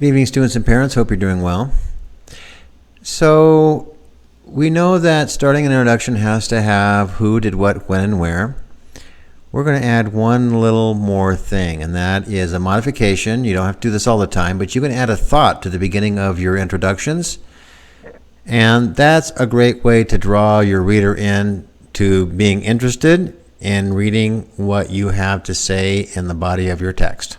Good evening, students and parents. Hope you're doing well. So we know that starting an introduction has to have who, did what, when, and where. We're going to add one little more thing, and that is a modification. You don't have to do this all the time, but you can add a thought to the beginning of your introductions. And that's a great way to draw your reader in to being interested in reading what you have to say in the body of your text.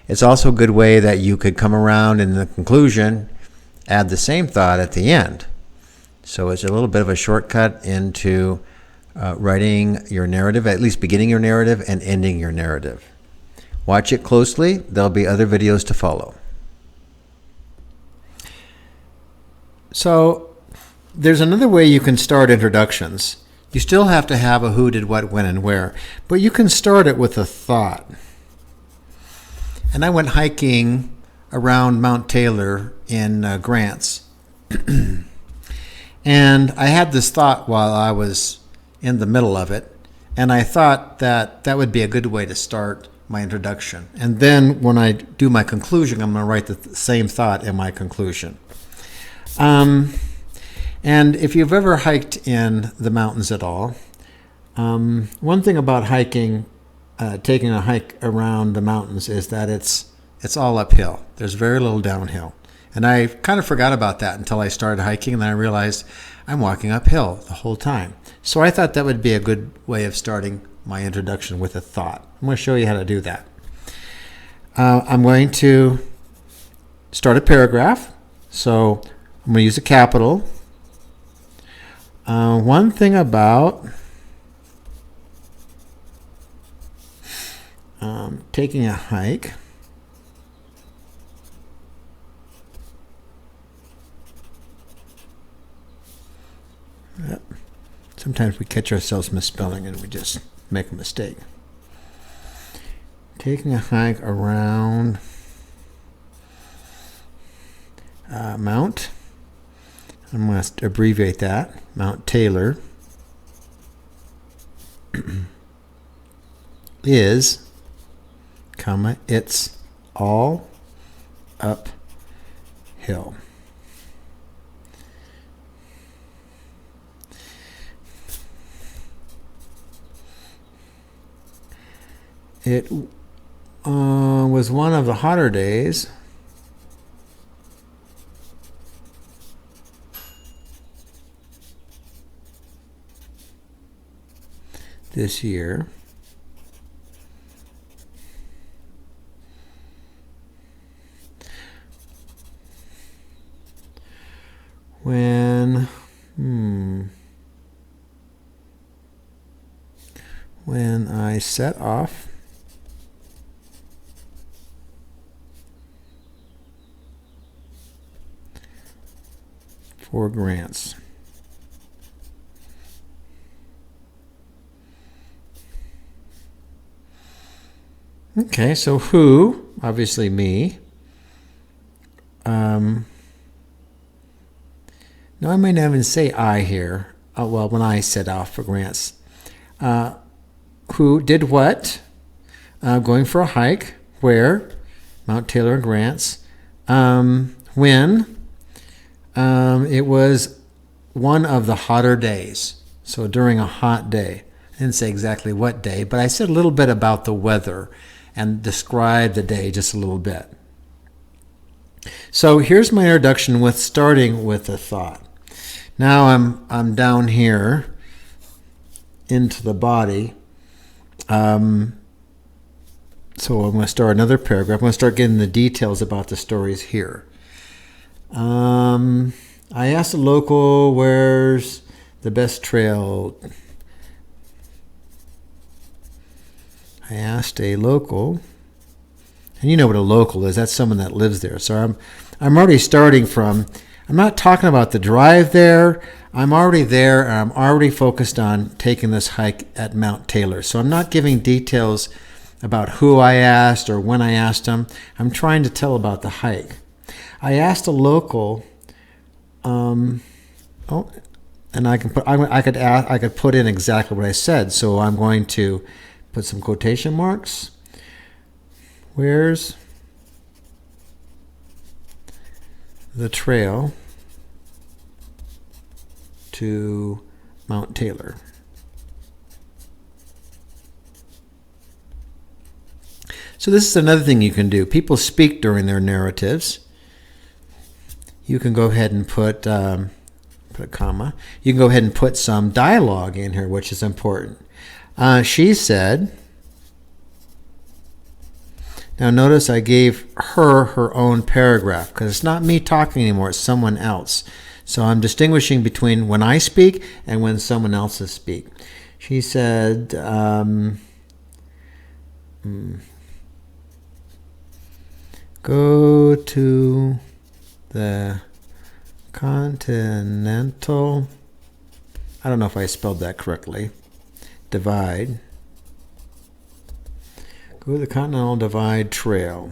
It's also a good way that you could come around in the conclusion, add the same thought at the end. So it's a little bit of a shortcut into writing your narrative, at least beginning your narrative and ending your narrative. Watch it closely. There'll be other videos to follow. So there's another way you can start introductions. You still have to have a who, did, what, when, and where, but you can start it with a thought. And I went hiking around Mount Taylor in Grants. And I had this thought while I was in the middle of it, and I thought that that would be a good way to start my introduction. And then when I do my conclusion, I'm going to write the same thought in my conclusion. And if you've ever hiked in the mountains at all, one thing about hiking, taking a hike around the mountains is that it's all uphill. There's very little downhill. And I kind of forgot about that until I started hiking, and then I realized I'm walking uphill the whole time. So I thought that would be a good way of starting my introduction with a thought. I'm going to show you how to do that. I'm going to start a paragraph. So I'm going to use a capital. One thing about taking a hike. Yep. Sometimes we catch ourselves misspelling and we just make a mistake. Taking a hike around Mount, I'm going to abbreviate that, Mount Taylor, is, comma, it's all uphill. It was one of the hotter days this year. When I set off for Grants. Okay, so who, obviously me. No, I might not even say I here. Well, when I set off for Grants. Who did what? Going for a hike. Where? Mount Taylor and Grants. When? It was one of the hotter days. So during a hot day. I didn't say exactly what day, but I said a little bit about the weather and described the day just a little bit. So here's my introduction with starting with a thought. Now I'm down here into the body. So I'm going to start another paragraph. I'm going to start getting the details about the stories here. I asked a local, where's the best trail? I asked a local, and you know what a local is. That's someone that lives there. So I'm already starting from, I'm not talking about the drive there. I'm already there, and I'm already focused on taking this hike at Mount Taylor. So I'm not giving details about who I asked or when I asked them. I'm trying to tell about the hike. I asked a local, and I could put in exactly what I said. So I'm going to put some quotation marks. Where's the trail to Mount Taylor. So this is another thing you can do. People speak during their narratives. You can go ahead and put a comma. You can go ahead and put some dialogue in here, which is important. She said, now notice I gave her own paragraph because it's not me talking anymore, it's someone else. So I'm distinguishing between when I speak and when someone else speak. She said, go to the Continental, I don't know if I spelled that correctly, Divide. Go to the Continental Divide Trail.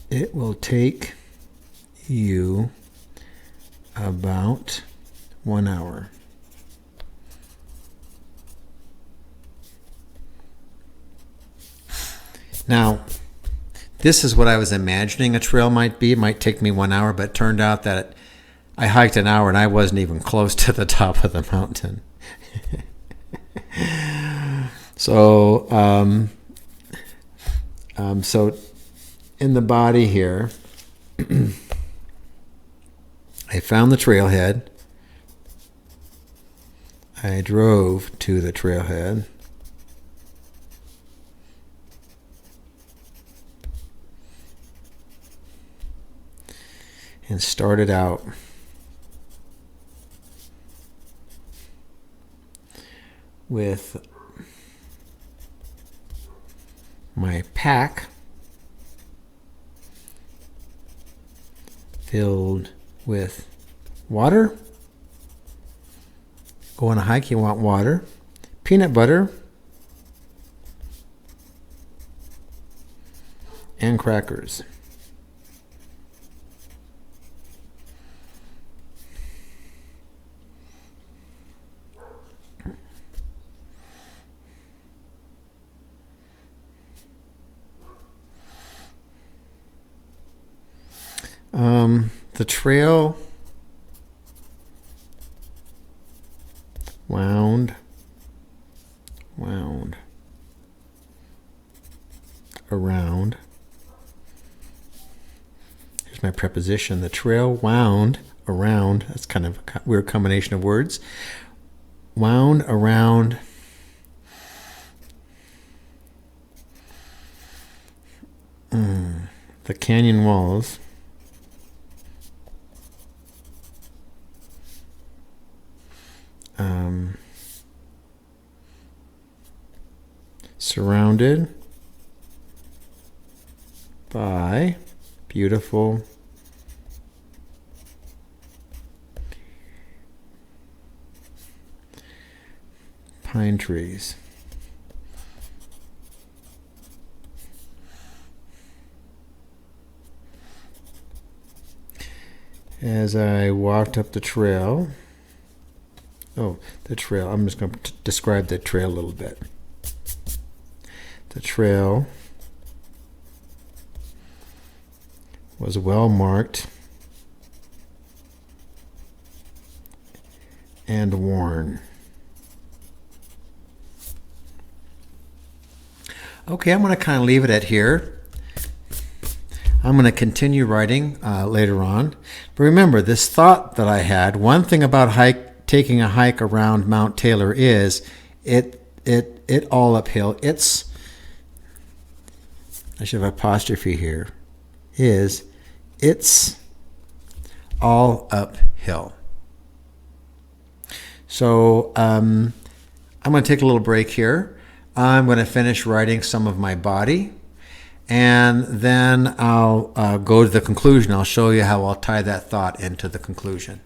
It will take you about 1 hour. Now, this is what I was imagining a trail might be. It might take me 1 hour, but it turned out that I hiked an hour and I wasn't even close to the top of the mountain. So, so in the body here, I found the trailhead. I drove to the trailhead. And started out with my pack filled with water. Go on a hike, you want water, peanut butter, and crackers. The trail wound around. Here's my preposition. The trail wound around. That's kind of a weird combination of words. Wound around the canyon walls. Surrounded by beautiful pine trees. As I walked up the trail, the trail, I'm just going to describe the trail a little bit. The trail was well marked and worn. Okay, I'm going to kind of leave it at here. I'm going to continue writing later on. But remember, this thought that I had, one thing about taking a hike around Mount Taylor is it all uphill. I should have apostrophe here, it's all uphill. So I'm going to take a little break here. I'm going to finish writing some of my body, and then I'll go to the conclusion. I'll show you how I'll tie that thought into the conclusion.